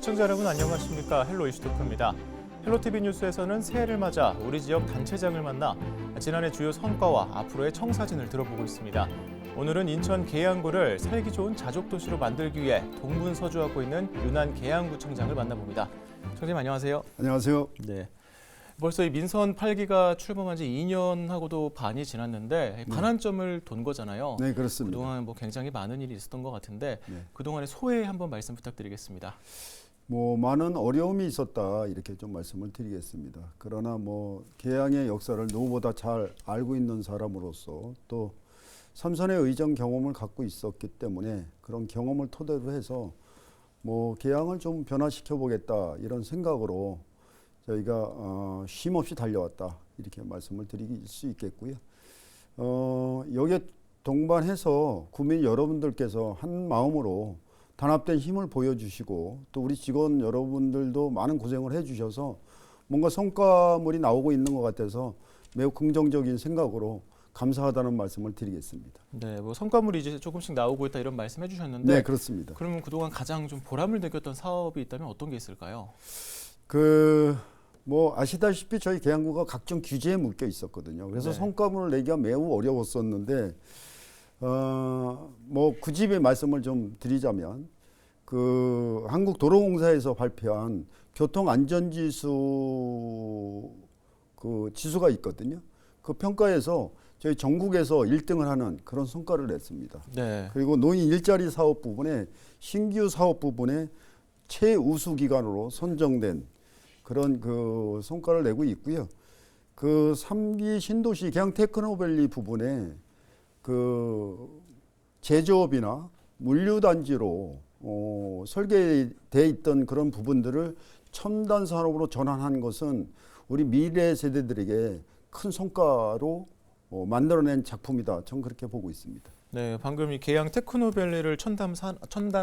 시청자 여러분 안녕하십니까? 헬로 이슈토크입니다. 헬로티비 뉴스에서는 새해를 맞아 우리 지역 단체장을 만나 지난해 주요 성과와 앞으로의 청사진을 들어보고 있습니다. 오늘은 인천 계양구를 살기 좋은 자족도시로 만들기 위해 동분서주하고 있는 윤한 계양구청장을 만나봅니다. 청장님 안녕하세요. 안녕하세요. 네. 벌써 이 민선 8기가 출범한 지 2년하고도 반이 지났는데 반환점을 돈 거잖아요. 네, 그렇습니다. 그동안 굉장히 많은 일이 있었던 것 같은데 네. 그동안의 소회 한번 말씀 부탁드리겠습니다. 많은 어려움이 있었다 이렇게 좀 말씀을 드리겠습니다. 그러나 계양의 역사를 누구보다 잘 알고 있는 사람으로서 또 삼선의 의정 경험을 갖고 있었기 때문에 그런 경험을 토대로 해서 계양을 좀 변화시켜 보겠다 이런 생각으로 저희가 쉼없이 달려왔다 이렇게 말씀을 드릴 수 있겠고요. 여기에 동반해서 구민 여러분들께서 한 마음으로 단합된 힘을 보여주시고 또 우리 직원 여러분들도 많은 고생을 해주셔서 뭔가 성과물이 나오고 있는 것 같아서 매우 긍정적인 생각으로 감사하다는 말씀을 드리겠습니다. 네, 성과물이 이제 조금씩 나오고 있다 이런 말씀 해주셨는데 네, 그렇습니다. 그러면 그동안 가장 좀 보람을 느꼈던 사업이 있다면 어떤 게 있을까요? 아시다시피 저희 계양구가 각종 규제에 묶여 있었거든요. 그래서 네. 성과물을 내기가 매우 어려웠었는데 굳이 말씀을 좀 드리자면 한국도로공사에서 발표한 교통안전지수 지수가 있거든요. 그 평가에서 저희 전국에서 1등을 하는 그런 성과를 냈습니다. 네. 그리고 노인 일자리 사업 부분에 신규 사업 부분에 최우수 기관으로 선정된 그런 성과를 내고 있고요. 3기 신도시 계양 테크노밸리 부분에 제조업이나 물류단지로 설계되어 있던 그런 부분들을 첨단 산업으로 전환한 것은 우리 미래 세대들에게 큰 성과로 만들어낸 작품이다. 저는 그렇게 보고 있습니다. 네, 방금 이 계양 테크노밸리를 첨단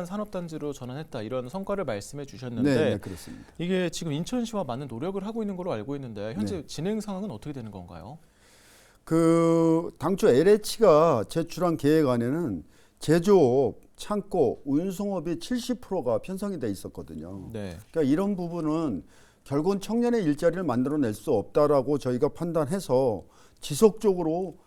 산업단지로 전환했다 이런 성과를 말씀해 주셨는데 네, 그렇습니다. 이게 지금 인천시와 많은 노력을 하고 있는 걸로 알고 있는데 현재 네. 진행 상황은 어떻게 되는 건가요? 당초 LH가 제출한 계획안에는 제조업, 창고, 운송업이 70%가 편성이 돼 있었거든요. 네. 그러니까 이런 부분은 결국은 청년의 일자리를 만들어낼 수 없다라고 저희가 판단해서 지속적으로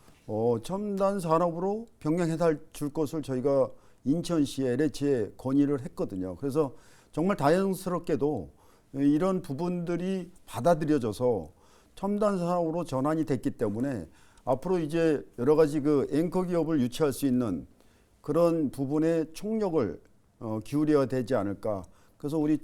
첨단 산업으로 병행해 줄 것을 저희가 인천시 LH에 건의를 했거든요. 그래서 정말 다행스럽게도 이런 부분들이 받아들여져서 첨단 산업으로 전환이 됐기 때문에 앞으로 이제 여러 가지 앵커 기업을 유치할 수 있는 그런 부분에 총력을 기울여야 되지 않을까. 그래서 우리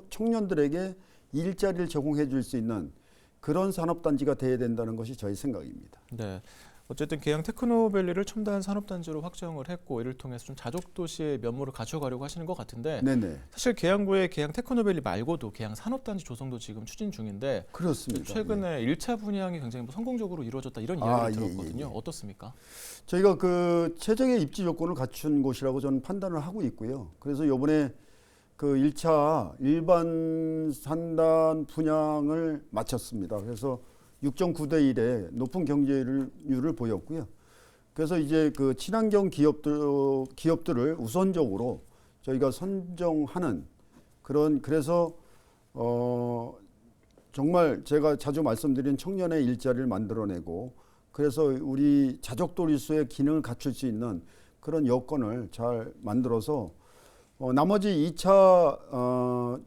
청년들에게 일자리를 제공해 줄 수 있는 그런 산업단지가 돼야 된다는 것이 저희 생각입니다. 네. 어쨌든 계양 테크노밸리를 첨단 산업단지로 확정을 했고 이를 통해서 좀 자족도시의 면모를 갖춰가려고 하시는 것 같은데 네네. 사실 계양구의 계양 테크노밸리 말고도 계양 산업단지 조성도 지금 추진 중인데 그렇습니다. 최근에 1차 분양이 굉장히 성공적으로 이루어졌다 이런 이야기를 들었거든요. 어떻습니까? 저희가 최적의 입지 조건을 갖춘 곳이라고 저는 판단을 하고 있고요. 그래서 이번에 1차 일반 산단 분양을 마쳤습니다. 그래서 6.9대 1의 높은 경제율을 보였고요. 그래서 이제 친환경 기업들을 우선적으로 저희가 선정하는 그래서 정말 제가 자주 말씀드린 청년의 일자리를 만들어내고 그래서 우리 자족도리수의 기능을 갖출 수 있는 그런 여건을 잘 만들어서 나머지 2차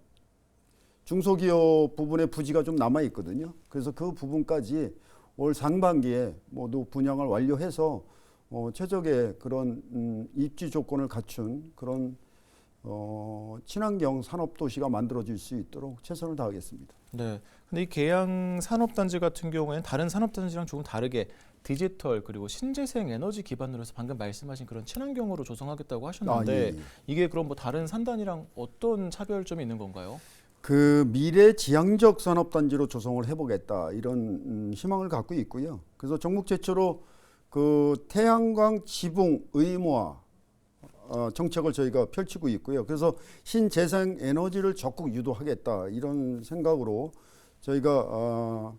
중소기업 부분의 부지가 좀 남아 있거든요. 그래서 그 부분까지 올 상반기에 모두 분양을 완료해서 최적의 그런 입지 조건을 갖춘 그런 친환경 산업도시가 만들어질 수 있도록 최선을 다하겠습니다. 네. 근데 이 계양 산업단지 같은 경우에는 다른 산업단지랑 조금 다르게 디지털 그리고 신재생 에너지 기반으로 해서 방금 말씀하신 그런 친환경으로 조성하겠다고 하셨는데 예, 예. 이게 그럼 다른 산단이랑 어떤 차별점이 있는 건가요? 미래 지향적 산업단지로 조성을 해보겠다 이런 희망을 갖고 있고요. 그래서 전국 최초로 태양광 지붕 의무화 정책을 저희가 펼치고 있고요. 그래서 신재생 에너지를 적극 유도하겠다 이런 생각으로 저희가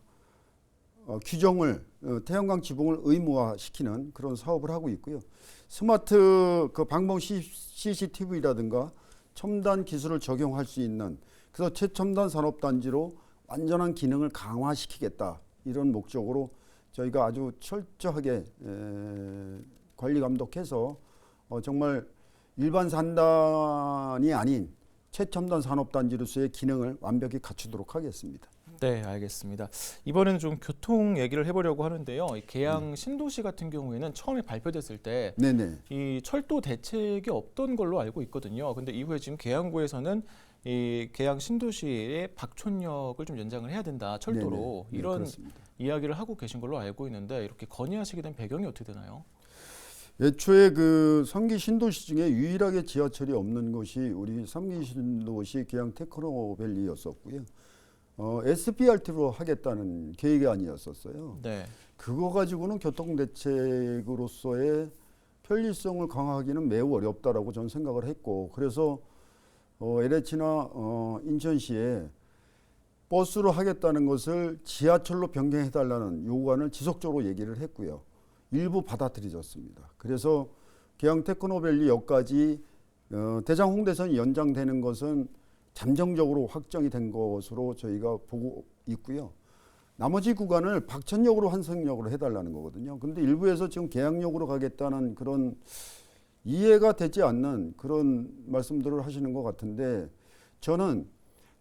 규정을 태양광 지붕을 의무화시키는 그런 사업을 하고 있고요. 스마트 방범 CCTV라든가 첨단 기술을 적용할 수 있는, 그래서 최첨단 산업단지로 완전한 기능을 강화시키겠다, 이런 목적으로 저희가 아주 철저하게 관리 감독해서 정말 일반 산단이 아닌 최첨단 산업단지로서의 기능을 완벽히 갖추도록 하겠습니다. 네, 알겠습니다. 이번에는 좀 교통 얘기를 해보려고 하는데요. 이 계양 신도시 같은 경우에는 처음에 발표됐을 때 네네. 이 철도 대책이 없던 걸로 알고 있거든요. 근데 이후에 지금 계양구에서는 이 계양 신도시의 박촌역을 좀 연장을 해야 된다, 철도로. 네네. 이런 그렇습니다. 이야기를 하고 계신 걸로 알고 있는데 이렇게 건의하시게 된 배경이 어떻게 되나요? 애초에 그 3기 신도시 중에 유일하게 지하철이 없는 곳이 우리 3기 신도시 계양 테크노밸리였었고요. SBRT로 하겠다는 계획이 아니었었어요. 네. 그거 가지고는 교통대책으로서의 편리성을 강화하기는 매우 어렵다라고 저는 생각을 했고, 그래서 LH나 인천시에 버스로 하겠다는 것을 지하철로 변경해달라는 요구안을 지속적으로 얘기를 했고요. 일부 받아들여졌습니다. 그래서 계양 테크노밸리역까지 대장 홍대선이 연장되는 것은 잠정적으로 확정이 된 것으로 저희가 보고 있고요. 나머지 구간을 박천역으로 환승역으로 해달라는 거거든요. 그런데 일부에서 지금 계양역으로 가겠다는 그런 이해가 되지 않는 그런 말씀들을 하시는 것 같은데, 저는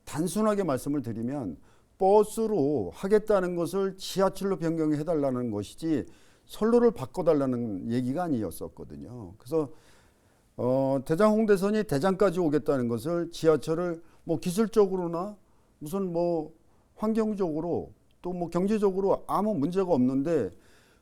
단순하게 말씀을 드리면 버스로 하겠다는 것을 지하철로 변경해달라는 것이지 선로를 바꿔달라는 얘기가 아니었었거든요. 그래서 대장 홍대선이 대장까지 오겠다는 것을 지하철을 뭐 기술적으로나 무슨 뭐 환경적으로 또 뭐 경제적으로 아무 문제가 없는데,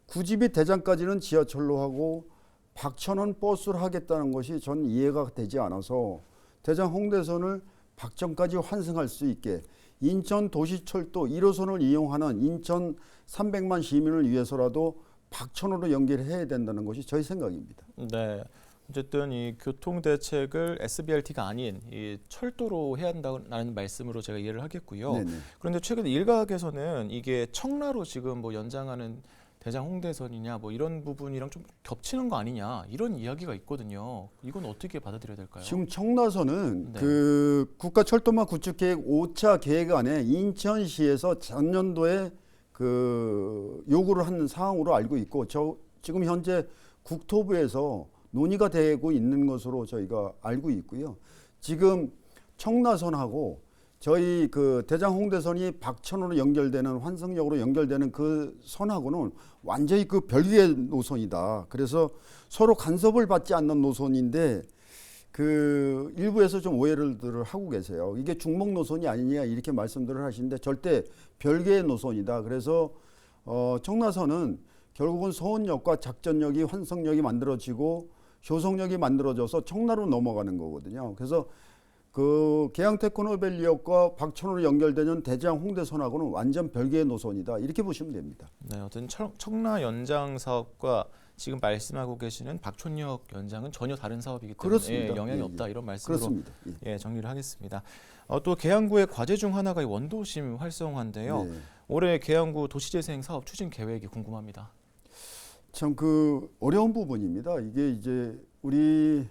굳이 대장까지는 지하철로 하고 박천은 버스를 하겠다는 것이 전 이해가 되지 않아서 대장 홍대선을 박천까지 환승할 수 있게 인천 도시철도 1호선을 이용하는 인천 300만 시민을 위해서라도 박천으로 연결해야 된다는 것이 저희 생각입니다. 네. 어쨌든 이 교통 대책을 SBRT가 아닌 이 철도로 해야 한다는 말씀으로 제가 이해를 하겠고요. 네네. 그런데 최근 일각에서는 이게 청라로 지금 뭐 연장하는 대장 홍대선이냐 뭐 이런 부분이랑 좀 겹치는 거 아니냐, 이런 이야기가 있거든요. 이건 어떻게 받아들여야 될까요? 지금 청라선은 네. 그 국가철도망 구축계획 5차 계획안에 인천시에서 전년도에 그 요구를 한 사항으로 알고 있고, 지금 현재 국토부에서 논의가 되고 있는 것으로 저희가 알고 있고요. 지금 청라선하고 저희 그 대장 홍대선이 박천으로 연결되는 환승역으로 연결되는 그 선하고는 완전히 그 별개의 노선이다. 그래서 서로 간섭을 받지 않는 노선인데, 그 일부에서 좀 오해를 하고 계세요. 이게 중목 노선이 아니냐 이렇게 말씀들을 하시는데 절대 별개의 노선이다. 그래서 청라선은 결국은 서운역과 작전역이 환승역이 만들어지고 효성역이 만들어져서 청라로 넘어가는 거거든요. 그래서 그 계양 테크노밸리역과 박천으로 연결되는 대장 홍대선하고는 완전 별개의 노선이다, 이렇게 보시면 됩니다. 네, 어떤 청라 연장 사업과 지금 말씀하고 계시는 박촌역 연장은 전혀 다른 사업이기 때문에 그렇습니다. 영향이 예, 없다, 이런 말씀으로 그렇습니다. 예, 정리를 하겠습니다. 또 계양구의 과제 중 하나가 이 원도심 활성화인데요. 네. 올해 계양구 도시재생 사업 추진 계획이 궁금합니다. 참 그 어려운 부분입니다. 이게 이제 우리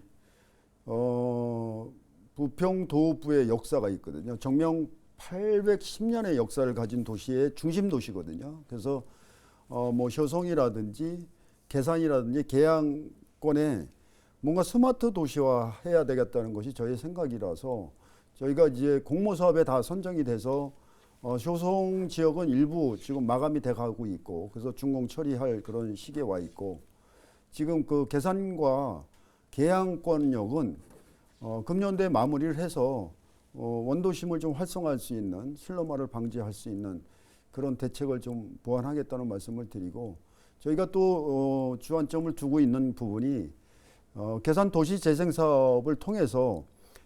부평도부의 역사가 있거든요. 정명 810년의 역사를 가진 도시의 중심 도시거든요. 그래서 뭐 효성이라든지 계산이라든지 계양권에 뭔가 스마트 도시화 해야 되겠다는 것이 저희 생각이라서 저희가 이제 공모 사업에 다 선정이 돼서 효성 지역은 일부 지금 마감이 돼 가고 있고, 그래서 준공 처리할 그런 시기에 와 있고, 지금 그 계산과 계양권역은 금년도에 마무리를 해서 원도심을 좀 활성화할 수 있는, 실로마를 방지할 수 있는 그런 대책을 좀 보완하겠다는 말씀을 드리고, 저희가 또 주안점을 두고 있는 부분이 계산 도시 재생 사업을 통해서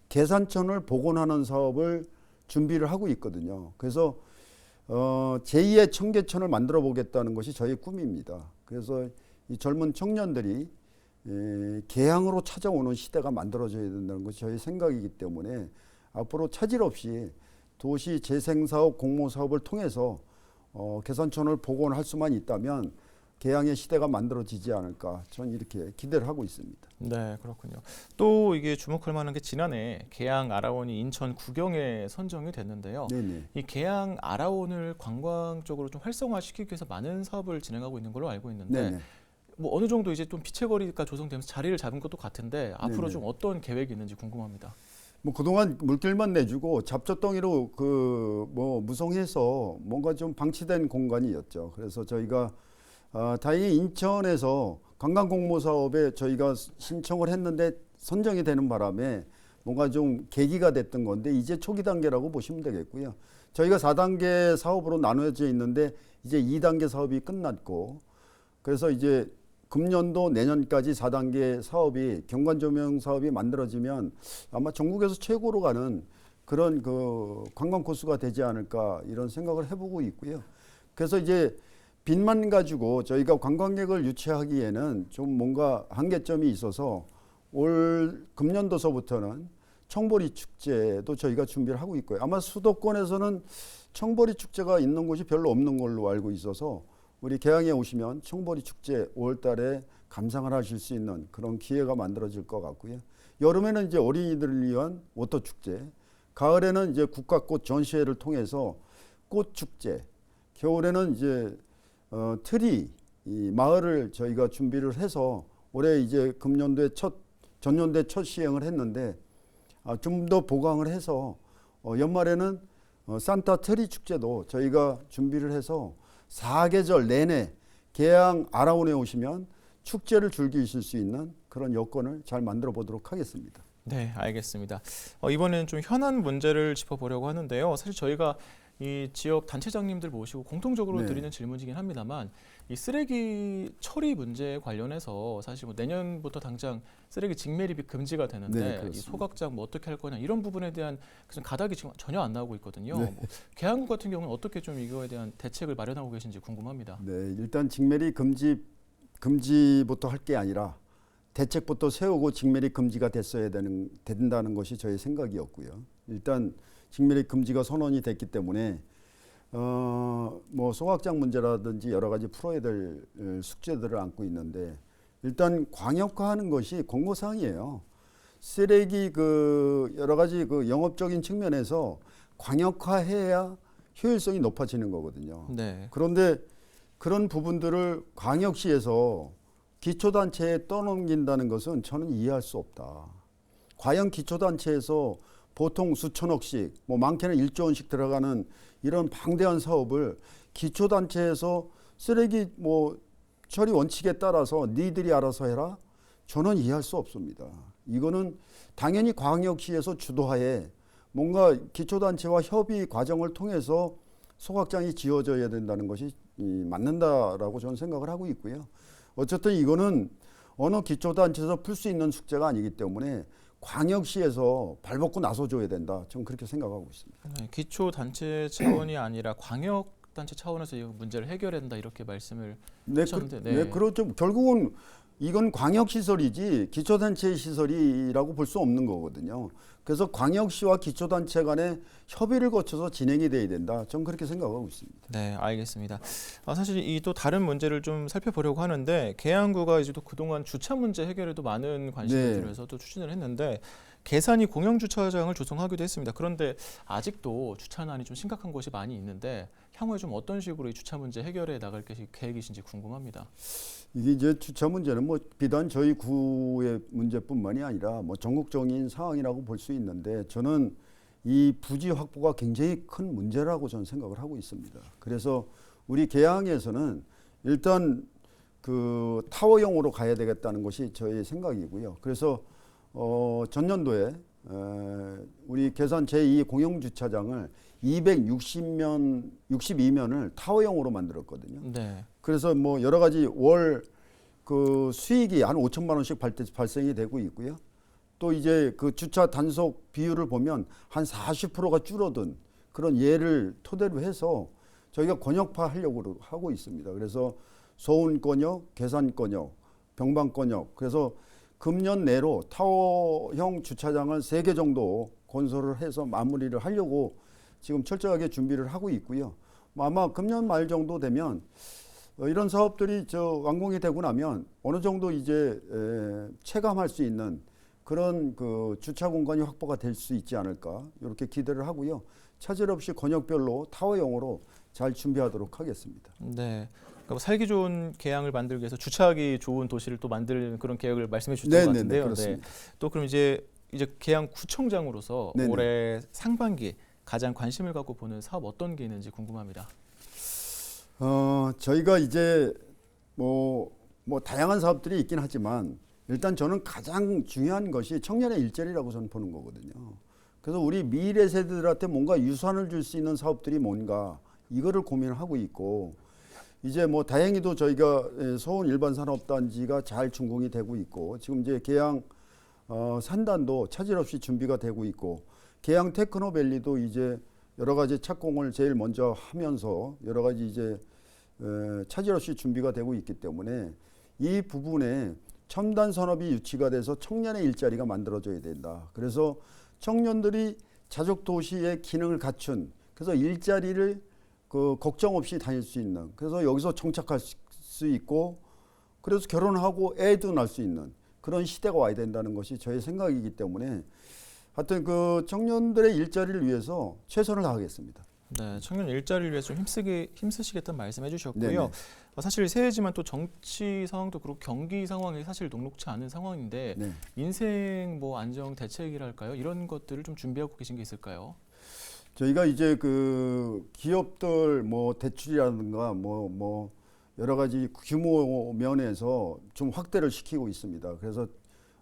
계산천을 복원하는 사업을 준비를 하고 있거든요. 그래서 제2의 청계천을 만들어 보겠다는 것이 저희 꿈입니다. 그래서 이 젊은 청년들이 계양으로 찾아오는 시대가 만들어져야 된다는 것이 저희 생각이기 때문에 앞으로 차질 없이 도시 재생 사업, 공모 사업을 통해서 계산천을 복원할 수만 있다면 개항의 시대가 만들어지지 않을까 저는 이렇게 기대를 하고 있습니다. 네, 그렇군요. 또 이게 주목할 만한 게 지난해 계양 아라온이 인천 구경에 선정이 됐는데요. 네네. 이 계양 아라온을 관광 쪽으로 좀 활성화시키기 위해서 많은 사업을 진행하고 있는 걸로 알고 있는데 네네. 뭐 어느 정도 이제 좀 빛의 거리가 조성되면서 자리를 잡은 것도 같은데 앞으로 네네. 좀 어떤 계획이 있는지 궁금합니다. 뭐 그동안 물길만 내주고 잡초덩이로 뭐 무성해서 뭔가 좀 방치된 공간이었죠. 그래서 저희가 다행히 인천에서 관광공모 사업에 저희가 신청을 했는데 선정이 되는 바람에 뭔가 좀 계기가 됐던 건데 이제 초기 단계라고 보시면 되겠고요. 저희가 4단계 사업으로 나눠져 있는데 이제 2단계 사업이 끝났고 그래서 이제 금년도 내년까지 4단계 사업이 경관조명 사업이 만들어지면 아마 전국에서 최고로 가는 그런 그 관광 코스가 되지 않을까 이런 생각을 해보고 있고요. 그래서 이제 빚만 가지고 저희가 관광객을 유치하기에는 좀 뭔가 한계점이 있어서 올 금년도서부터는 청보리 축제도 저희가 준비를 하고 있고요. 아마 수도권에서는 청보리 축제가 있는 곳이 별로 없는 걸로 알고 있어서 우리 계양에 오시면 청보리 축제 5월 달에 감상을 하실 수 있는 그런 기회가 만들어질 것 같고요. 여름에는 이제 어린이들을 위한 워터 축제, 가을에는 이제 국가꽃 전시회를 통해서 꽃 축제, 겨울에는 이제 트리 이 마을을 저희가 준비를 해서 올해 이제 금년도에 전년도에 첫 시행을 했는데 좀 더 보강을 해서 연말에는 산타 트리 축제도 저희가 준비를 해서 4계절 내내 계양 아라온에 오시면 축제를 즐기실 수 있는 그런 여건을 잘 만들어 보도록 하겠습니다. 네, 알겠습니다. 이번에는 좀 현안 문제를 짚어보려고 하는데요. 사실 저희가 이 지역 단체장님들 모시고 공통적으로 네. 드리는 질문이긴 합니다만 이 쓰레기 처리 문제에 관련해서 사실 뭐 내년부터 당장 쓰레기 직매립이 금지가 되는데 네, 이 그렇습니다. 소각장 뭐 어떻게 할 거냐 이런 부분에 대한 그런 가닥이 지금 전혀 안 나오고 있거든요. 네. 뭐 계양구 같은 경우는 어떻게 좀 이거에 대한 대책을 마련하고 계신지 궁금합니다. 네, 일단 직매립 금지부터 할 게 아니라 대책부터 세우고 직매립 금지가 된다는 것이 저의 생각이었고요. 일단 직매립 금지가 선언이 됐기 때문에 뭐 소각장 문제라든지 여러 가지 풀어야 될 숙제들을 안고 있는데 일단 광역화하는 것이 공고사항이에요. 쓰레기 여러 가지 영업적인 측면에서 광역화해야 효율성이 높아지는 거거든요. 네. 그런데 그런 부분들을 광역시에서 기초단체에 떠넘긴다는 것은 저는 이해할 수 없다. 과연 기초단체에서 보통 수천억씩, 뭐 많게는 1조 원씩 들어가는 이런 방대한 사업을 기초단체에서 쓰레기 처리 원칙에 따라서 니들이 알아서 해라? 저는 이해할 수 없습니다. 이거는 당연히 광역시에서 주도하에 뭔가 기초단체와 협의 과정을 통해서 소각장이 지어져야 된다는 것이 맞는다라고 저는 생각을 하고 있고요. 어쨌든 이거는 어느 기초단체에서 풀 수 있는 숙제가 아니기 때문에 광역시에서 발벗고 나서줘야 된다. 저는 그렇게 생각하고 있습니다. 네, 기초 단체 차원이 아니라 광역 단체 차원에서 이 문제를 해결해야 된다 이렇게 말씀을 하셨는데 네, 그렇죠. 결국은 이건 광역시설이지 기초단체 시설이라고 볼 수 없는 거거든요. 그래서 광역시와 기초단체 간의 협의를 거쳐서 진행이 돼야 된다. 저는 그렇게 생각하고 있습니다. 네, 알겠습니다. 사실 이 또 다른 문제를 좀 살펴보려고 하는데 계양구가 이제 또 그동안 주차 문제 해결에도 많은 관심을 네. 들여서 또 추진을 했는데 계산이 공영 주차장을 조성하기도 했습니다. 그런데 아직도 주차난이 좀 심각한 곳이 많이 있는데 향후에 좀 어떤 식으로 이 주차 문제 해결해 나갈 계획이신지 궁금합니다. 이게 이제 주차 문제는 뭐 비단 저희 구의 문제뿐만이 아니라 뭐 전국적인 상황이라고 볼 수 있는데 저는 이 부지 확보가 굉장히 큰 문제라고 저는 생각을 하고 있습니다. 그래서 우리 계양에서는 일단 타워형으로 가야 되겠다는 것이 저의 생각이고요. 그래서 전년도에 우리 계산 제2 공영주차장을 262면을 타워형으로 만들었거든요. 네. 그래서 뭐 여러 가지 월 수익이 한 5천만 원씩 발생이 되고 있고요. 또 이제 주차 단속 비율을 보면 한 40%가 줄어든 그런 예를 토대로 해서 저희가 권역화하려고 하고 있습니다. 그래서 서운권역, 계산권역, 병방권역 그래서 금년 내로 타워형 주차장을 3개 정도 건설을 해서 마무리를 하려고 지금 철저하게 준비를 하고 있고요. 아마 금년 말 정도 되면 이런 사업들이 완공이 되고 나면 어느 정도 이제 체감할 수 있는 그런 그 주차 공간이 확보가 될 수 있지 않을까 이렇게 기대를 하고요. 차질 없이 권역별로 타워형으로 잘 준비하도록 하겠습니다. 네. 그러니까 살기 좋은 계양을 만들기 위해서 주차하기 좋은 도시를 또 만드는 그런 계획을 말씀해 주셨던 것 같은데요. 그렇습니다. 또 그럼 이제 계양구청장으로서 네네. 올해 상반기 가장 관심을 갖고 보는 사업 어떤 게 있는지 궁금합니다. 저희가 이제 뭐 다양한 사업들이 있긴 하지만 일단 저는 가장 중요한 것이 청년의 일자리라고 저는 보는 거거든요. 그래서 우리 미래 세대들한테 뭔가 유산을 줄 수 있는 사업들이 뭔가 이거를 고민하고 있고 이제 뭐 다행히도 저희가 서울 일반 산업단지가 잘 준공이 되고 있고 지금 이제 계양 산단도 차질 없이 준비가 되고 있고 계양 테크노밸리도 이제 여러 가지 착공을 제일 먼저 하면서 여러 가지 이제 차질 없이 준비가 되고 있기 때문에 이 부분에 첨단 산업이 유치가 돼서 청년의 일자리가 만들어져야 된다. 그래서 청년들이 자족 도시의 기능을 갖춘 그래서 일자리를 걱정 없이 다닐 수 있는 그래서 여기서 정착할 수 있고 그래서 결혼하고 애도 낳을 수 있는 그런 시대가 와야 된다는 것이 저의 생각이기 때문에 하여튼 그 청년들의 일자리를 위해서 최선을 다하겠습니다. 네, 청년 일자리를 위해서 좀 힘쓰시겠다는 말씀해 주셨고요. 네네. 사실 새해지만 또 정치 상황도 그렇고 경기 상황이 사실 녹록치 않은 상황인데 네. 민생 안정 대책이랄까요? 이런 것들을 좀 준비하고 계신 게 있을까요? 저희가 이제 그 기업들 대출이라든가 여러 가지 규모 면에서 좀 확대를 시키고 있습니다. 그래서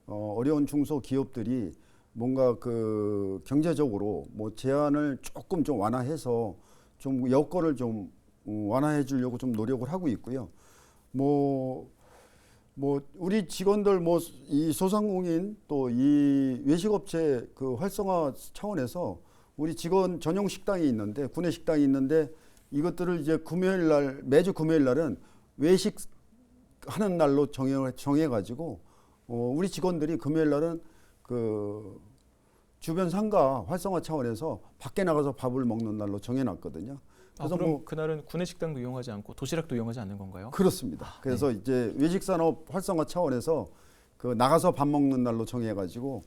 어려운 중소 기업들이 뭔가 그 경제적으로 제한을 조금 좀 완화해서 좀 여건을 좀 완화해 주려고 좀 노력을 하고 있고요. 우리 직원들 이 소상공인 또 이 외식업체 그 활성화 차원에서 우리 직원 전용 식당이 있는데 구내 식당이 있는데 이것들을 이제 매주 금요일 날은 외식 하는 날로 정해 가지고 우리 직원들이 금요일 날은 그 주변 상가 활성화 차원에서 밖에 나가서 밥을 먹는 날로 정해놨거든요. 그래서 그럼 그날은 구내식당도 이용하지 않고 도시락도 이용하지 않는 건가요? 그렇습니다. 그래서 네. 이제 외식산업 활성화 차원에서 그 나가서 밥 먹는 날로 정해가지고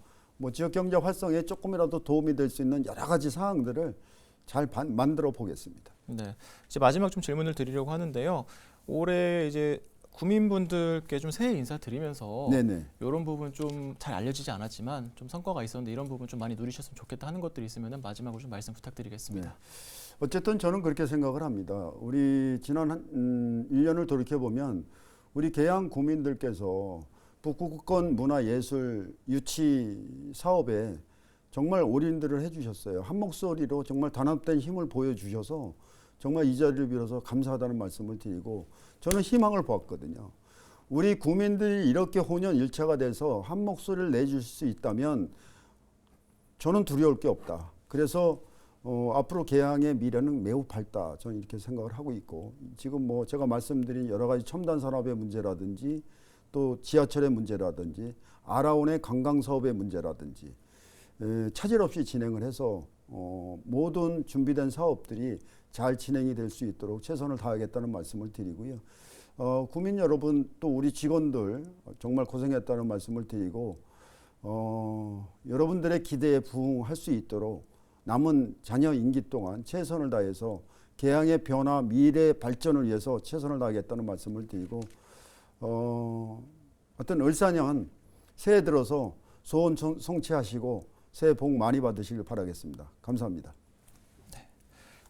지역 경제 활성에 조금이라도 도움이 될 수 있는 여러 가지 사항들을 잘 만들어 보겠습니다. 네, 이제 마지막 좀 질문을 드리려고 하는데요. 올해 이제 구민분들께 좀 새해 인사 드리면서 네네. 이런 부분 좀 잘 알려지지 않았지만 좀 성과가 있었는데 이런 부분 좀 많이 누리셨으면 좋겠다 하는 것들이 있으면 마지막으로 좀 말씀 부탁드리겠습니다. 네. 어쨌든 저는 그렇게 생각을 합니다. 우리 지난 1년을 돌이켜보면 우리 계양 구민들께서 북구권 문화예술 유치 사업에 정말 올인들을 해주셨어요. 한 목소리로 정말 단합된 힘을 보여주셔서 정말 이 자리를 빌어서 감사하다는 말씀을 드리고 저는 희망을 보았거든요. 우리 구민들이 이렇게 혼연일체가 돼서 한 목소리를 내줄 수 있다면 저는 두려울 게 없다. 그래서 앞으로 계양의 미래는 매우 밝다. 저는 이렇게 생각을 하고 있고 지금 제가 말씀드린 여러 가지 첨단 산업의 문제라든지 또 지하철의 문제라든지 아라온의 관광 사업의 문제라든지 차질 없이 진행을 해서 모든 준비된 사업들이 잘 진행이 될 수 있도록 최선을 다하겠다는 말씀을 드리고요. 구민 여러분 또 우리 직원들 정말 고생했다는 말씀을 드리고 여러분들의 기대에 부응할 수 있도록 남은 자녀 임기 동안 최선을 다해서 계양의 변화, 미래 발전을 위해서 최선을 다하겠다는 말씀을 드리고 어떤 을사년 새해 들어서 소원 성취하시고 새해 복 많이 받으시길 바라겠습니다. 감사합니다.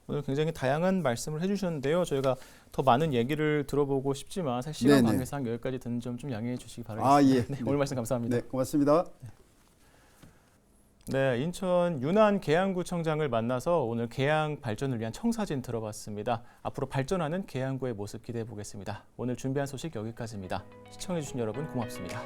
오늘 굉장히 다양한 말씀을 해주셨는데요. 저희가 더 많은 얘기를 들어보고 싶지만 사실 시간 네네. 관계상 여기까지 듣는 점 좀 양해해 주시기 바라겠습니다. 예. 오늘 말씀 감사합니다. 네, 고맙습니다. 네, 인천 윤안 계양구청장을 만나서 오늘 계양 발전을 위한 청사진 들어봤습니다. 앞으로 발전하는 계양구의 모습 기대해 보겠습니다. 오늘 준비한 소식 여기까지입니다. 시청해 주신 여러분 고맙습니다.